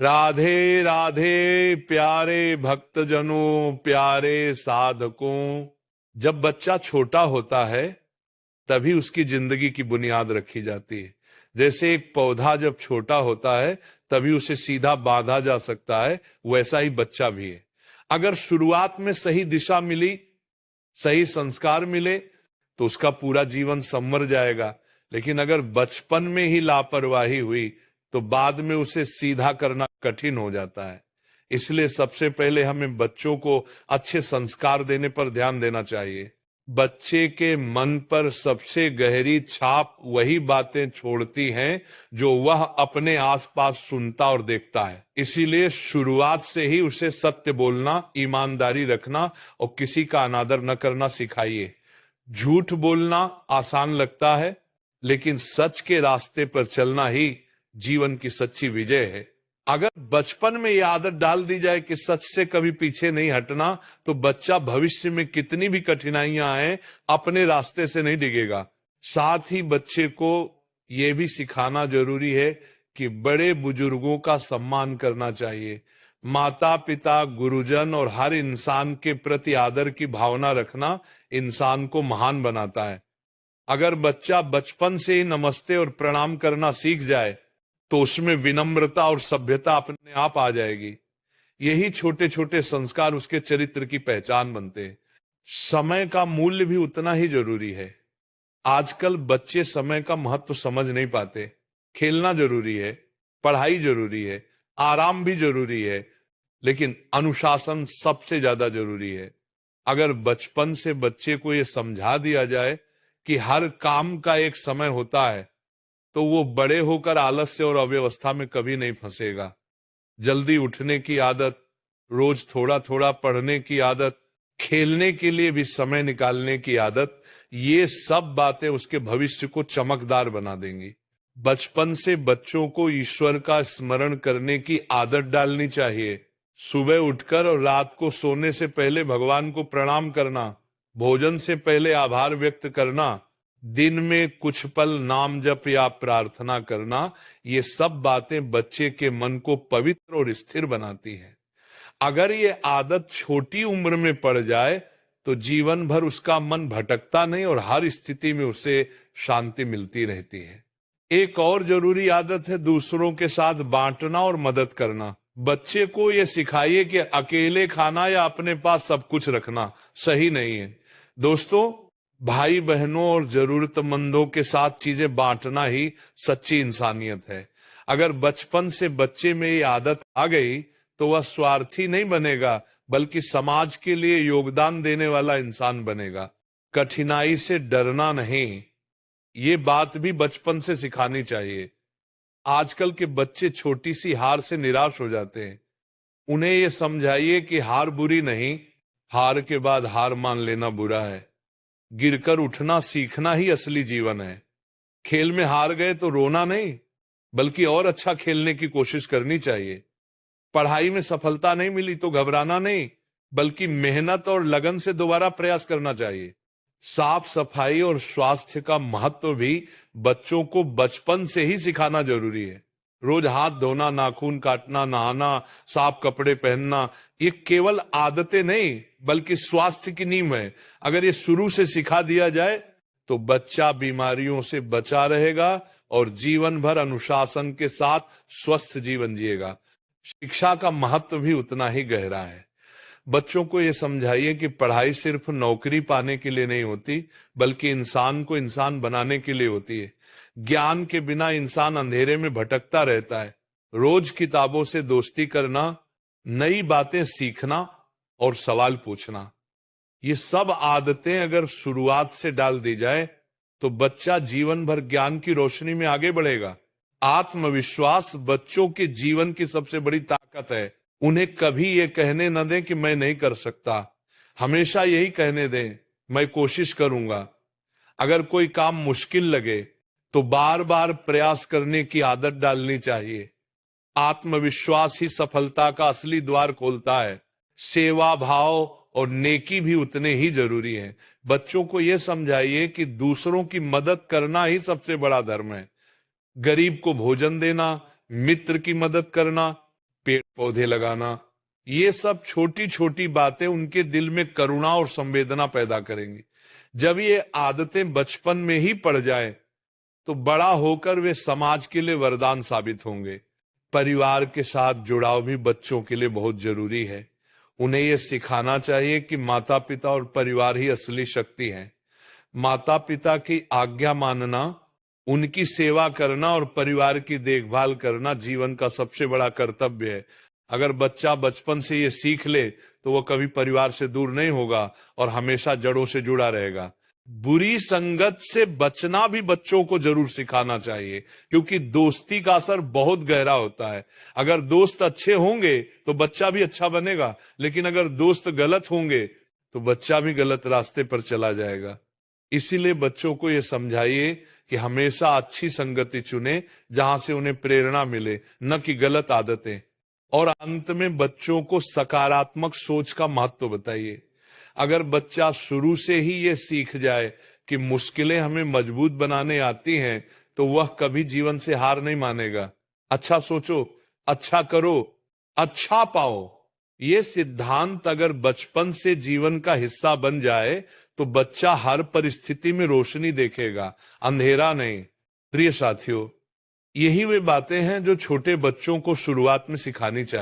राधे राधे प्यारे भक्तजनों, प्यारे साधकों। जब बच्चा छोटा होता है तभी उसकी जिंदगी की बुनियाद रखी जाती है। जैसे एक पौधा जब छोटा होता है तभी उसे सीधा बांधा जा सकता है, वैसा ही बच्चा भी है। अगर शुरुआत में सही दिशा मिली, सही संस्कार मिले तो उसका पूरा जीवन संवर जाएगा। लेकिन अगर बचपन में ही लापरवाही हुई तो बाद में उसे सीधा करना कठिन हो जाता है। इसलिए सबसे पहले हमें बच्चों को अच्छे संस्कार देने पर ध्यान देना चाहिए। बच्चे के मन पर सबसे गहरी छाप वही बातें छोड़ती हैं जो वह अपने आसपास सुनता और देखता है। इसीलिए शुरुआत से ही उसे सत्य बोलना, ईमानदारी रखना और किसी का अनादर न करना सिखाइए। झूठ बोलना आसान लगता है, लेकिन सच के रास्ते पर चलना ही जीवन की सच्ची विजय है। अगर बचपन में यह आदत डाल दी जाए कि सच से कभी पीछे नहीं हटना, तो बच्चा भविष्य में कितनी भी कठिनाइयां आए अपने रास्ते से नहीं डिगेगा। साथ ही बच्चे को यह भी सिखाना जरूरी है कि बड़े बुजुर्गों का सम्मान करना चाहिए। माता पिता, गुरुजन और हर इंसान के प्रति आदर की भावना रखना इंसान को महान बनाता है। अगर बच्चा बचपन से ही नमस्ते और प्रणाम करना सीख जाए तो उसमें विनम्रता और सभ्यता अपने आप आ जाएगी। यही छोटे छोटे संस्कार उसके चरित्र की पहचान बनते हैं। समय का मूल्य भी उतना ही जरूरी है। आजकल बच्चे समय का महत्व समझ नहीं पाते। खेलना जरूरी है, पढ़ाई जरूरी है, आराम भी जरूरी है, लेकिन अनुशासन सबसे ज्यादा जरूरी है। अगर बचपन से बच्चे को यह समझा दिया जाए कि हर काम का एक समय होता है, तो वो बड़े होकर आलस्य और अव्यवस्था में कभी नहीं फंसेगा। जल्दी उठने की आदत, रोज थोड़ा थोड़ा पढ़ने की आदत, खेलने के लिए भी समय निकालने की आदत, ये सब बातें उसके भविष्य को चमकदार बना देंगी। बचपन से बच्चों को ईश्वर का स्मरण करने की आदत डालनी चाहिए। सुबह उठकर और रात को सोने से पहले भगवान को प्रणाम करना, भोजन से पहले आभार व्यक्त करना, दिन में कुछ पल नाम जप या प्रार्थना करना, ये सब बातें बच्चे के मन को पवित्र और स्थिर बनाती हैं। अगर ये आदत छोटी उम्र में पड़ जाए तो जीवन भर उसका मन भटकता नहीं और हर स्थिति में उसे शांति मिलती रहती है। एक और जरूरी आदत है दूसरों के साथ बांटना और मदद करना। बच्चे को यह सिखाइए कि अकेले खाना या अपने पास सब कुछ रखना सही नहीं है। दोस्तों, भाई बहनों और जरूरतमंदों के साथ चीजें बांटना ही सच्ची इंसानियत है। अगर बचपन से बच्चे में ये आदत आ गई तो वह स्वार्थी नहीं बनेगा, बल्कि समाज के लिए योगदान देने वाला इंसान बनेगा। कठिनाई से डरना नहीं, ये बात भी बचपन से सिखानी चाहिए। आजकल के बच्चे छोटी सी हार से निराश हो जाते हैं। उन्हें ये समझाइए कि हार बुरी नहीं, हार के बाद हार मान लेना बुरा है। गिरकर उठना सीखना ही असली जीवन है। खेल में हार गए तो रोना नहीं, बल्कि और अच्छा खेलने की कोशिश करनी चाहिए। पढ़ाई में सफलता नहीं मिली तो घबराना नहीं, बल्कि मेहनत और लगन से दोबारा प्रयास करना चाहिए। साफ सफाई और स्वास्थ्य का महत्व भी बच्चों को बचपन से ही सिखाना जरूरी है। रोज हाथ धोना, नाखून काटना, नहाना, साफ कपड़े पहनना, ये केवल आदतें नहीं बल्कि स्वास्थ्य की नींव है। अगर ये शुरू से सिखा दिया जाए तो बच्चा बीमारियों से बचा रहेगा और जीवन भर अनुशासन के साथ स्वस्थ जीवन जिएगा। शिक्षा का महत्व भी उतना ही गहरा है। बच्चों को यह समझाइए कि पढ़ाई सिर्फ नौकरी पाने के लिए नहीं होती, बल्कि इंसान को इंसान बनाने के लिए होती है। ज्ञान के बिना इंसान अंधेरे में भटकता रहता है। रोज किताबों से दोस्ती करना, नई बातें सीखना और सवाल पूछना, ये सब आदतें अगर शुरुआत से डाल दी जाए तो बच्चा जीवन भर ज्ञान की रोशनी में आगे बढ़ेगा। आत्मविश्वास बच्चों के जीवन की सबसे बड़ी ताकत है। उन्हें कभी ये कहने न दें कि मैं नहीं कर सकता, हमेशा यही कहने दें, मैं कोशिश करूंगा। अगर कोई काम मुश्किल लगे तो बार बार प्रयास करने की आदत डालनी चाहिए। आत्मविश्वास ही सफलता का असली द्वार खोलता है। सेवा भाव और नेकी भी उतने ही जरूरी हैं। बच्चों को यह समझाइए कि दूसरों की मदद करना ही सबसे बड़ा धर्म है। गरीब को भोजन देना, मित्र की मदद करना, पौधे लगाना, ये सब छोटी छोटी बातें उनके दिल में करुणा और संवेदना पैदा करेंगी। जब ये आदतें बचपन में ही पड़ जाए तो बड़ा होकर वे समाज के लिए वरदान साबित होंगे। परिवार के साथ जुड़ाव भी बच्चों के लिए बहुत जरूरी है। उन्हें यह सिखाना चाहिए कि माता पिता और परिवार ही असली शक्ति है। माता पिता की आज्ञा मानना, उनकी सेवा करना और परिवार की देखभाल करना जीवन का सबसे बड़ा कर्तव्य है। अगर बच्चा बचपन से ये सीख ले तो वह कभी परिवार से दूर नहीं होगा और हमेशा जड़ों से जुड़ा रहेगा। बुरी संगत से बचना भी बच्चों को जरूर सिखाना चाहिए, क्योंकि दोस्ती का असर बहुत गहरा होता है। अगर दोस्त अच्छे होंगे तो बच्चा भी अच्छा बनेगा, लेकिन अगर दोस्त गलत होंगे तो बच्चा भी गलत रास्ते पर चला जाएगा। इसीलिए बच्चों को यह समझाइए कि हमेशा अच्छी संगति चुने, जहां से उन्हें प्रेरणा मिले, न कि गलत आदतें। और अंत में बच्चों को सकारात्मक सोच का महत्व बताइए। अगर बच्चा शुरू से ही ये सीख जाए कि मुश्किलें हमें मजबूत बनाने आती हैं, तो वह कभी जीवन से हार नहीं मानेगा। अच्छा सोचो, अच्छा करो, अच्छा पाओ, ये सिद्धांत अगर बचपन से जीवन का हिस्सा बन जाए तो बच्चा हर परिस्थिति में रोशनी देखेगा, अंधेरा नहीं। प्रिय साथियों, यही वे बातें हैं जो छोटे बच्चों को शुरुआत में सिखानी चाहिए।